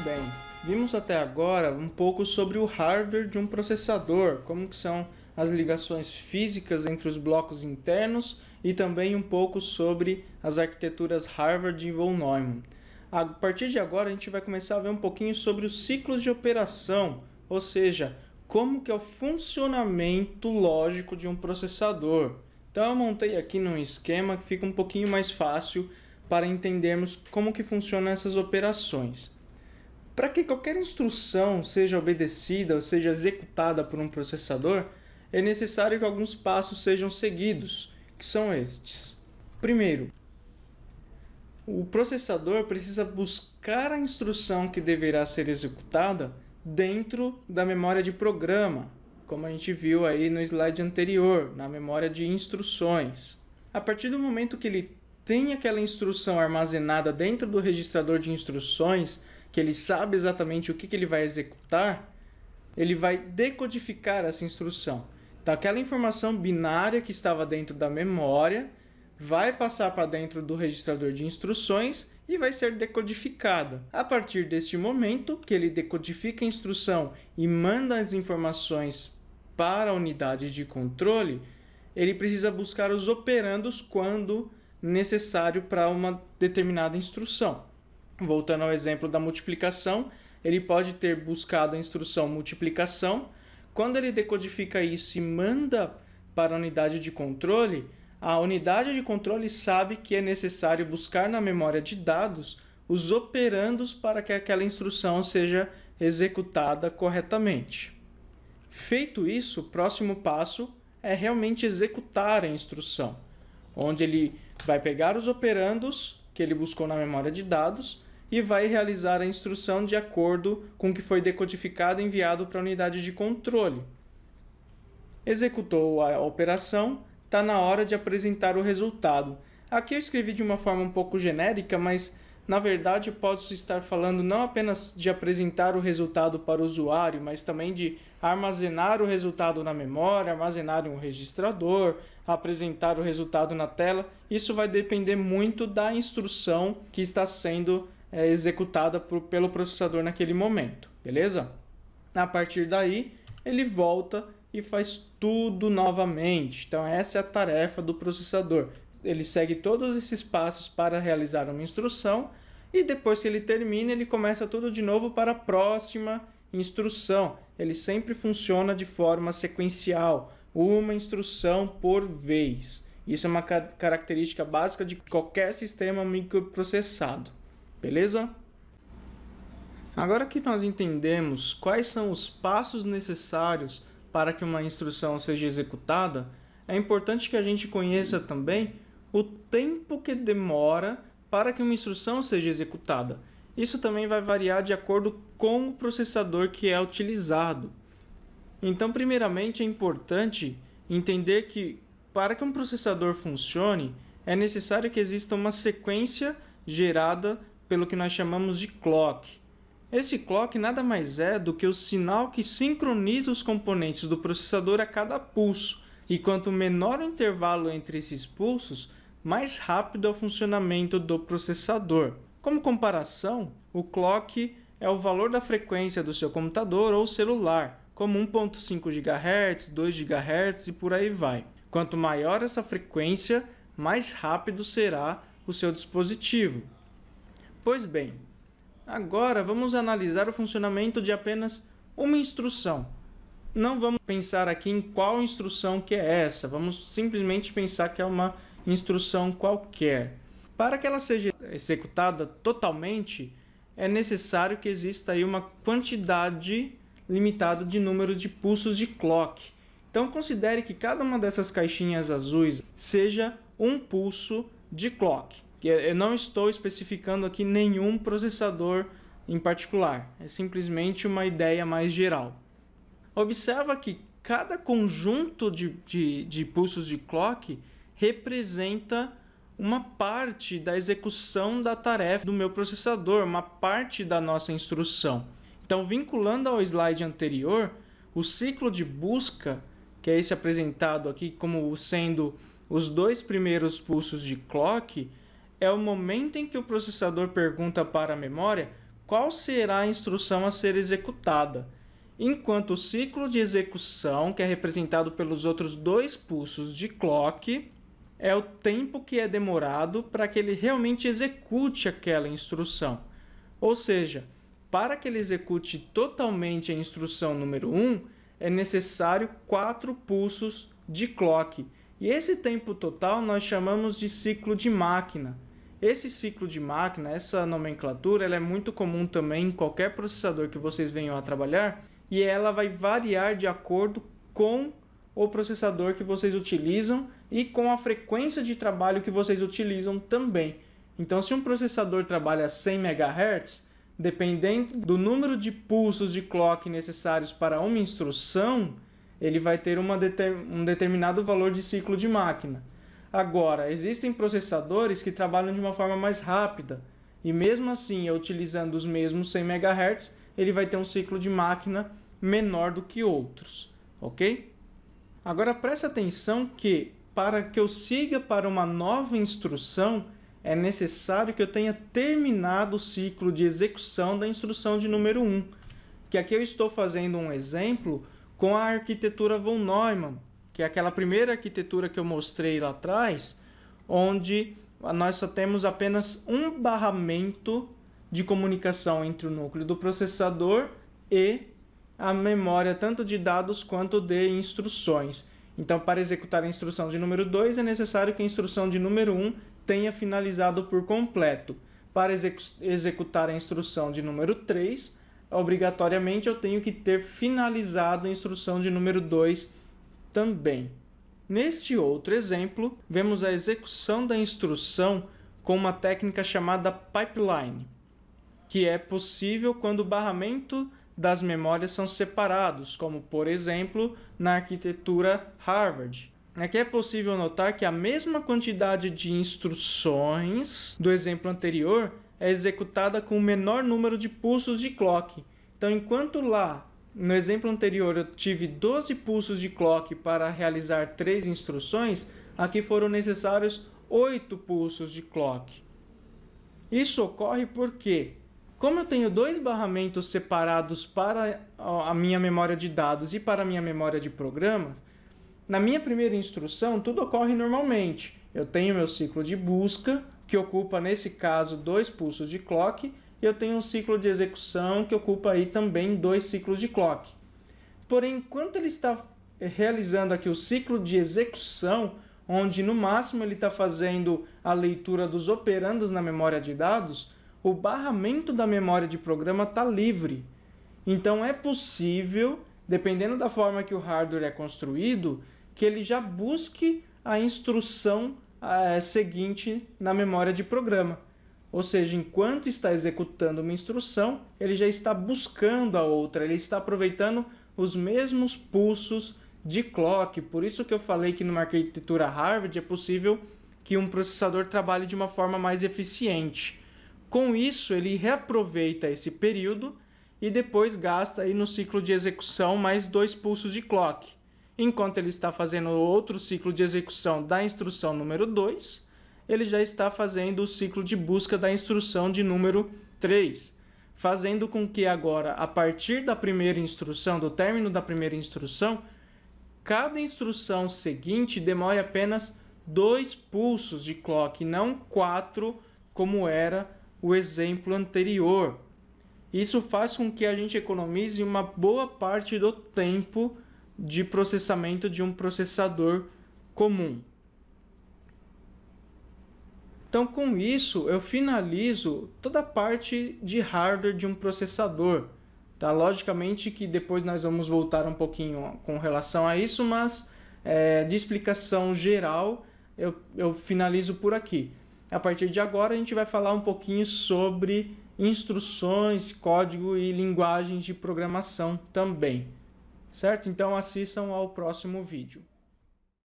bem, vimos até agora um pouco sobre o hardware de um processador, como que são as ligações físicas entre os blocos internos e também um pouco sobre as arquiteturas Harvard e von Neumann. A partir de agora a gente vai começar a ver um pouquinho sobre os ciclos de operação, ou seja, como que é o funcionamento lógico de um processador. Então eu montei aqui num esquema que fica um pouquinho mais fácil para entendermos como que funcionam essas operações. Para que qualquer instrução seja obedecida ou seja executada por um processador, é necessário que alguns passos sejam seguidos, que são estes. Primeiro, o processador precisa buscar a instrução que deverá ser executada dentro da memória de programa, como a gente viu aí no slide anterior, na memória de instruções. A partir do momento que ele tem aquela instrução armazenada dentro do registrador de instruções, que ele sabe exatamente o que ele vai executar, ele vai decodificar essa instrução. Então, aquela informação binária que estava dentro da memória vai passar para dentro do registrador de instruções e vai ser decodificada. A partir deste momento que ele decodifica a instrução e manda as informações para a unidade de controle, ele precisa buscar os operandos quando necessário para uma determinada instrução. Voltando ao exemplo da multiplicação, ele pode ter buscado a instrução multiplicação. Quando ele decodifica isso e manda para a unidade de controle, a unidade de controle sabe que é necessário buscar na memória de dados os operandos para que aquela instrução seja executada corretamente. Feito isso, o próximo passo é realmente executar a instrução, onde ele vai pegar os operandos que ele buscou na memória de dados e vai realizar a instrução de acordo com o que foi decodificado e enviado para a unidade de controle. Executou a operação, está na hora de apresentar o resultado. Aqui eu escrevi de uma forma um pouco genérica, mas na verdade eu posso estar falando não apenas de apresentar o resultado para o usuário, mas também de armazenar o resultado na memória, armazenar em um registrador, apresentar o resultado na tela. Isso vai depender muito da instrução que está sendo executada pelo processador naquele momento, beleza? A partir daí, ele volta e faz tudo novamente. Então essa é a tarefa do processador. Ele segue todos esses passos para realizar uma instrução e depois que ele termina, ele começa tudo de novo para a próxima instrução. Ele sempre funciona de forma sequencial, uma instrução por vez. Isso é uma característica básica de qualquer sistema microprocessado. Beleza? Agora que nós entendemos quais são os passos necessários para que uma instrução seja executada, é importante que a gente conheça também o tempo que demora para que uma instrução seja executada. Isso também vai variar de acordo com o processador que é utilizado. Então, primeiramente, é importante entender que para que um processador funcione, é necessário que exista uma sequência gerada pelo que nós chamamos de clock. Esse clock nada mais é do que o sinal que sincroniza os componentes do processador a cada pulso. E quanto menor o intervalo entre esses pulsos, mais rápido é o funcionamento do processador. Como comparação, o clock é o valor da frequência do seu computador ou celular, como 1.5 GHz, 2 GHz e por aí vai. Quanto maior essa frequência, mais rápido será o seu dispositivo. Pois bem, agora vamos analisar o funcionamento de apenas uma instrução. Não vamos pensar aqui em qual instrução que é essa, vamos simplesmente pensar que é uma instrução qualquer. Para que ela seja executada totalmente, é necessário que exista aí uma quantidade limitada de número de pulsos de clock. Então considere que cada uma dessas caixinhas azuis seja um pulso de clock. Eu não estou especificando aqui nenhum processador em particular, é simplesmente uma ideia mais geral. Observa que cada conjunto de pulsos de clock representa uma parte da execução da tarefa do meu processador, uma parte da nossa instrução. Então, vinculando ao slide anterior, o ciclo de busca, que é esse apresentado aqui como sendo os dois primeiros pulsos de clock, é o momento em que o processador pergunta para a memória qual será a instrução a ser executada, enquanto o ciclo de execução, que é representado pelos outros dois pulsos de clock, é o tempo que é demorado para que ele realmente execute aquela instrução. Ou seja, para que ele execute totalmente a instrução número 1, é necessário 4 pulsos de clock. E esse tempo total nós chamamos de ciclo de máquina. Esse ciclo de máquina, essa nomenclatura, ela é muito comum também em qualquer processador que vocês venham a trabalhar, e ela vai variar de acordo com o processador que vocês utilizam e com a frequência de trabalho que vocês utilizam também. Então, se um processador trabalha a 100 MHz, dependendo do número de pulsos de clock necessários para uma instrução, ele vai ter um determinado valor de ciclo de máquina. Agora, existem processadores que trabalham de uma forma mais rápida, e mesmo assim, utilizando os mesmos 100 MHz, ele vai ter um ciclo de máquina menor do que outros, ok? Agora preste atenção que, para que eu siga para uma nova instrução, é necessário que eu tenha terminado o ciclo de execução da instrução de número 1, que aqui eu estou fazendo um exemplo com a arquitetura von Neumann, que é aquela primeira arquitetura que eu mostrei lá atrás, onde nós só temos apenas um barramento de comunicação entre o núcleo do processador e a memória tanto de dados quanto de instruções. Então, para executar a instrução de número 2, é necessário que a instrução de número 1 tenha finalizado por completo. Para executar a instrução de número 3, obrigatoriamente eu tenho que ter finalizado a instrução de número 2 também. Neste outro exemplo, vemos a execução da instrução com uma técnica chamada pipeline, que é possível quando o barramento das memórias são separados, como por exemplo na arquitetura Harvard. Aqui é possível notar que a mesma quantidade de instruções do exemplo anterior é executada com o menor número de pulsos de clock. Então, enquanto lá no exemplo anterior eu tive 12 pulsos de clock para realizar 3 instruções, aqui foram necessários 8 pulsos de clock. Isso ocorre porque, como eu tenho 2 barramentos separados para a minha memória de dados e para a minha memória de programas, na minha primeira instrução tudo ocorre normalmente. Eu tenho meu ciclo de busca, que ocupa nesse caso 2 pulsos de clock, e eu tenho um ciclo de execução que ocupa aí também 2 ciclos de clock. Porém, enquanto ele está realizando aqui o ciclo de execução, onde no máximo ele está fazendo a leitura dos operandos na memória de dados, o barramento da memória de programa está livre. Então é possível, dependendo da forma que o hardware é construído, que ele já busque a instrução seguinte na memória de programa. Ou seja, enquanto está executando uma instrução, ele já está buscando a outra, ele está aproveitando os mesmos pulsos de clock. Por isso que eu falei que numa arquitetura Harvard é possível que um processador trabalhe de uma forma mais eficiente. Com isso, ele reaproveita esse período e depois gasta aí no ciclo de execução mais 2 pulsos de clock. Enquanto ele está fazendo outro ciclo de execução da instrução número 2, ele já está fazendo o ciclo de busca da instrução de número 3, fazendo com que agora, a partir da primeira instrução, do término da primeira instrução, cada instrução seguinte demore apenas 2 pulsos de clock, não 4, como era o exemplo anterior. Isso faz com que a gente economize uma boa parte do tempo de processamento de um processador comum. Então, com isso, eu finalizo toda a parte de hardware de um processador. Tá? Logicamente que depois nós vamos voltar um pouquinho com relação a isso, mas de explicação geral eu finalizo por aqui. A partir de agora a gente vai falar um pouquinho sobre instruções, código e linguagens de programação também. Certo? Então assistam ao próximo vídeo.